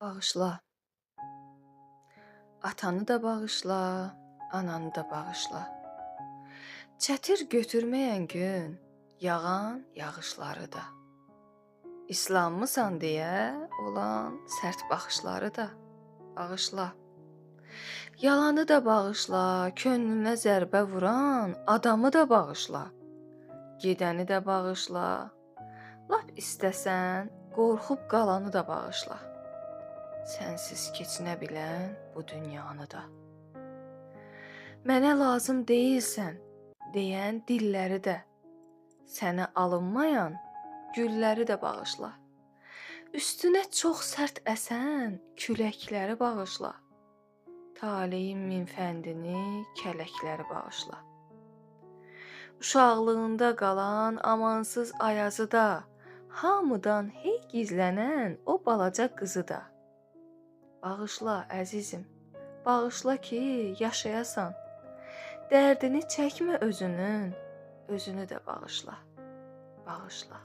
Bağışla. Atanı da bağışla, ananı da bağışla. Çətir götürməyən gün, yağan yağışları da. İslamlısan deyə olan sərt baxışları da bağışla. Yalanı da bağışla, könlünə zərbə vuran adamı da bağışla. Gedəni də bağışla. Lap istəsən, qorxub qalanı da bağışla. Sənsiz keçinə bilən bu dünyanı da. Mənə lazım deyilsən deyən dilləri də, sənə alınmayan gülləri də bağışla. Üstünə çox sərt əsən küləkləri bağışla. Taleyin min fəndini, kələkləri bağışla. Uşaqlığında qalan amansız ayazı da, hamıdan hey gizlənən o balaca qızı da. Bağışla əzizim, bağışla ki, yaşayasan. Dərdini çəkmə özünün, özünü də bağışla, bağışla.